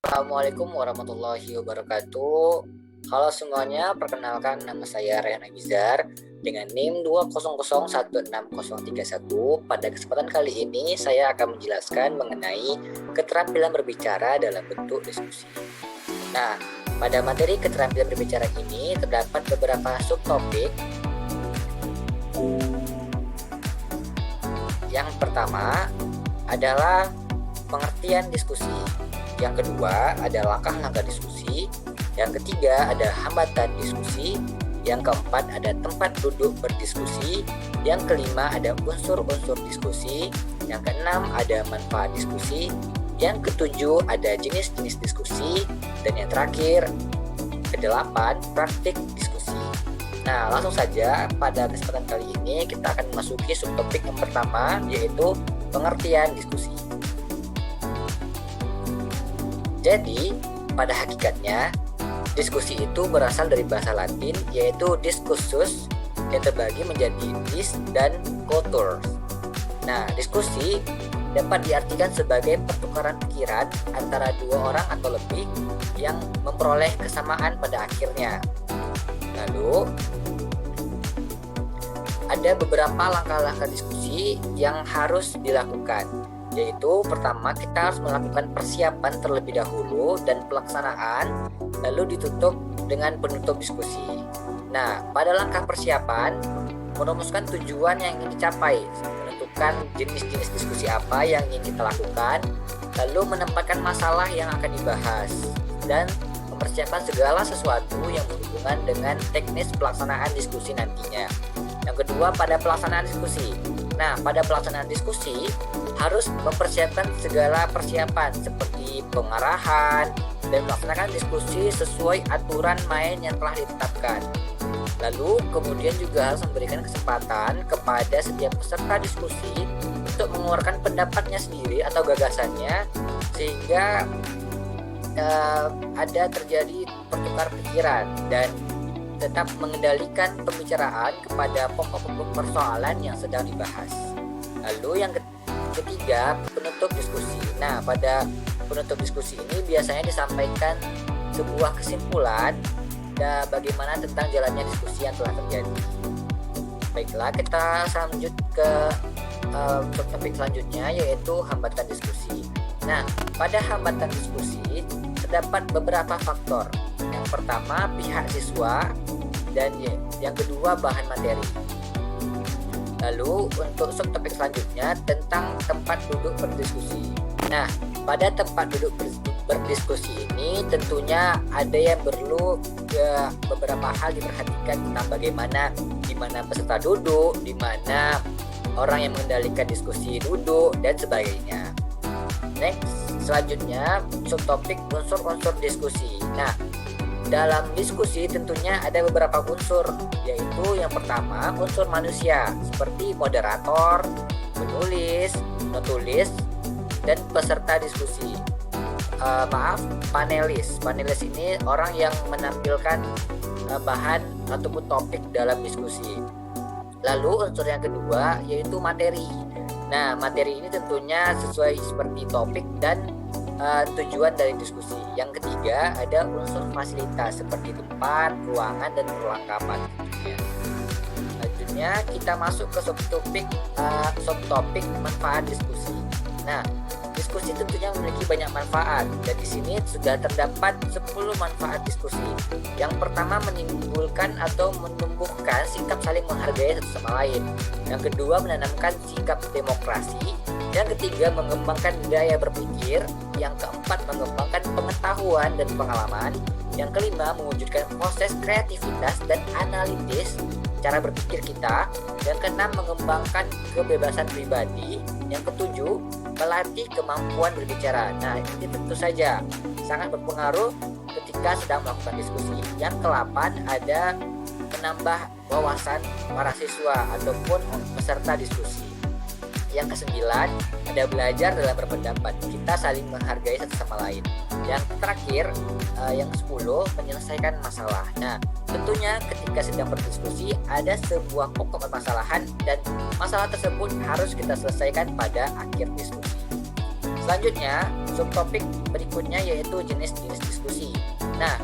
Assalamualaikum warahmatullahi wabarakatuh. Halo semuanya, perkenalkan nama saya Rayhan Abizar dengan NIM 2001631. Pada kesempatan kali ini saya akan menjelaskan mengenai keterampilan berbicara dalam bentuk diskusi. Nah, pada materi keterampilan berbicara ini terdapat beberapa subtopik. Yang pertama adalah pengertian diskusi. Yang kedua ada langkah-langkah diskusi. Yang ketiga ada hambatan diskusi. Yang keempat ada tempat duduk berdiskusi. Yang kelima ada unsur-unsur diskusi. Yang keenam ada manfaat diskusi. Yang ketujuh ada jenis-jenis diskusi. Dan yang terakhir kedelapan praktik diskusi. Nah, langsung saja pada kesempatan kali ini kita akan memasuki subtopik yang pertama, yaitu pengertian diskusi. Jadi, pada hakikatnya, diskusi itu berasal dari bahasa Latin, yaitu discussus, yang terbagi menjadi dis dan cultures. Nah, diskusi dapat diartikan sebagai pertukaran pikiran antara dua orang atau lebih yang memperoleh kesamaan pada akhirnya. Lalu, ada beberapa langkah-langkah diskusi yang harus dilakukan, yaitu pertama kita harus melakukan persiapan terlebih dahulu dan pelaksanaan, lalu ditutup dengan penutup diskusi. Nah, pada langkah persiapan, merumuskan tujuan yang ingin dicapai, menentukan jenis-jenis diskusi apa yang ingin kita lakukan, lalu menempatkan masalah yang akan dibahas, dan mempersiapkan segala sesuatu yang berhubungan dengan teknis pelaksanaan diskusi nantinya. Yang kedua, pada pelaksanaan diskusi. Nah, pada pelaksanaan diskusi harus mempersiapkan segala persiapan seperti pengarahan dan melaksanakan diskusi sesuai aturan main yang telah ditetapkan. Lalu kemudian juga harus memberikan kesempatan kepada setiap peserta diskusi untuk mengeluarkan pendapatnya sendiri atau gagasannya, sehingga ada terjadi pertukar pikiran dan tetap mengendalikan pembicaraan kepada pokok-pokok persoalan yang sedang dibahas. Lalu yang ketiga, penutup diskusi. Nah, pada penutup diskusi ini biasanya disampaikan sebuah kesimpulan dan bagaimana tentang jalannya diskusi yang telah terjadi. Baiklah, kita lanjut ke topik selanjutnya, yaitu hambatan diskusi. Nah, pada hambatan diskusi terdapat beberapa faktor. Yang pertama, pihak siswa, dan yang kedua, bahan materi. Lalu untuk subtopik selanjutnya tentang tempat duduk berdiskusi. Nah, pada tempat duduk berdiskusi ini tentunya ada yang perlu beberapa hal diperhatikan tentang bagaimana di mana peserta duduk, di mana orang yang mengendalikan diskusi duduk, dan sebagainya. Next, selanjutnya subtopik unsur-unsur diskusi. Nah, dalam diskusi tentunya ada beberapa unsur, yaitu yang pertama unsur manusia seperti moderator, penulis, notulis, dan peserta diskusi. Panelis. Panelis ini orang yang menampilkan bahan ataupun topik dalam diskusi. Lalu unsur yang kedua yaitu materi. Nah, materi ini tentunya sesuai seperti topik dan tujuan dari diskusi. Yang ketiga ada unsur fasilitas seperti tempat, ruangan, dan perlengkapan. Selanjutnya kita masuk ke subtopik manfaat diskusi. Nah, diskusi tentunya memiliki banyak manfaat, dan di sini sudah terdapat 10 manfaat diskusi. Yang pertama, menimbulkan atau menumbuhkan sikap saling menghargai satu sama lain. Yang kedua, menanamkan sikap demokrasi. Yang ketiga, mengembangkan daya berpikir. Yang keempat, mengembangkan pengetahuan dan pengalaman. Yang kelima, mewujudkan proses kreativitas dan analitis cara berpikir kita. Yang keenam, mengembangkan kebebasan pribadi. Yang ketujuh, melatih kemampuan berbicara. Nah, ini tentu saja sangat berpengaruh ketika sedang melakukan diskusi. Yang ke-8 ada menambah wawasan para siswa ataupun peserta diskusi. Yang ke-9 ada belajar dalam berpendapat. Kita saling menghargai satu sama lain. Yang terakhir, yang ke-10 menyelesaikan masalah. Nah, tentunya ketika sedang berdiskusi ada sebuah pokok permasalahan dan masalah tersebut harus kita selesaikan pada akhir diskusi. Selanjutnya, subtopik berikutnya yaitu jenis-jenis diskusi. Nah,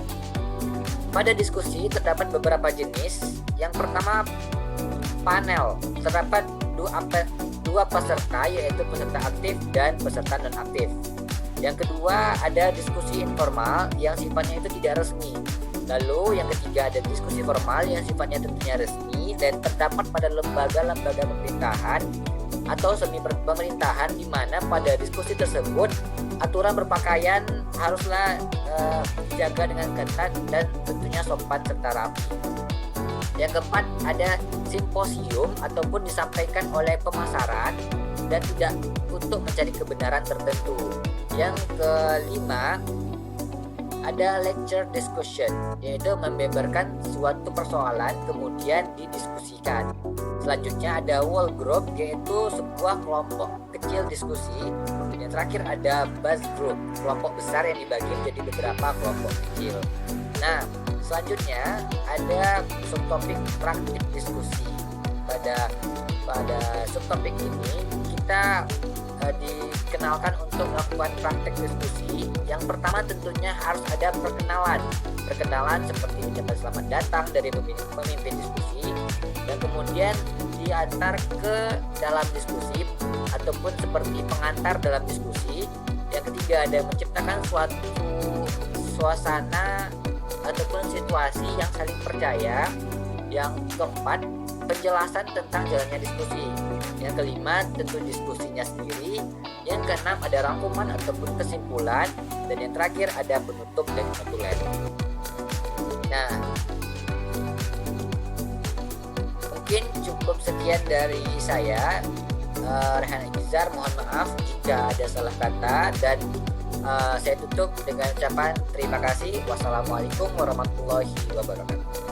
pada diskusi terdapat beberapa jenis. Yang pertama, panel. Terdapat dua peserta, yaitu peserta aktif dan peserta non-aktif. Yang kedua, ada diskusi informal yang sifatnya itu tidak resmi. Lalu yang ketiga, ada diskusi formal yang sifatnya tentunya resmi dan terdapat pada lembaga-lembaga pemerintahan atau semi pemerintahan, di mana pada diskusi tersebut aturan berpakaian haruslah dijaga dengan ketat dan tentunya sopan serta rapi. Yang keempat, ada simposium ataupun disampaikan oleh pemasaran dan tidak untuk mencari kebenaran tertentu. Yang kelima, ada lecture discussion, yaitu membeberkan suatu persoalan kemudian didiskusikan. Selanjutnya ada whole group, yaitu sebuah kelompok kecil diskusi. Yang terakhir ada buzz group, kelompok besar yang dibagi menjadi beberapa kelompok kecil. Nah, selanjutnya ada subtopik praktik diskusi. Pada subtopik ini kita dikenalkan untuk melakukan praktek diskusi. Yang pertama tentunya harus ada perkenalan seperti ucapan selamat datang dari pemimpin diskusi, dan kemudian diantar ke dalam diskusi ataupun seperti pengantar dalam diskusi. Yang ketiga, ada menciptakan suatu suasana ataupun situasi yang saling percaya. Yang keempat, penjelasan tentang jalannya diskusi. Yang kelima, tentu diskusinya sendiri. Yang keenam, ada rangkuman ataupun kesimpulan. Dan yang terakhir, ada penutup dan notulen. Nah, mungkin cukup sekian dari saya, Rehan Agizar. Mohon maaf jika ada salah kata, dan saya tutup dengan ucapan terima kasih. Wassalamualaikum warahmatullahi wabarakatuh.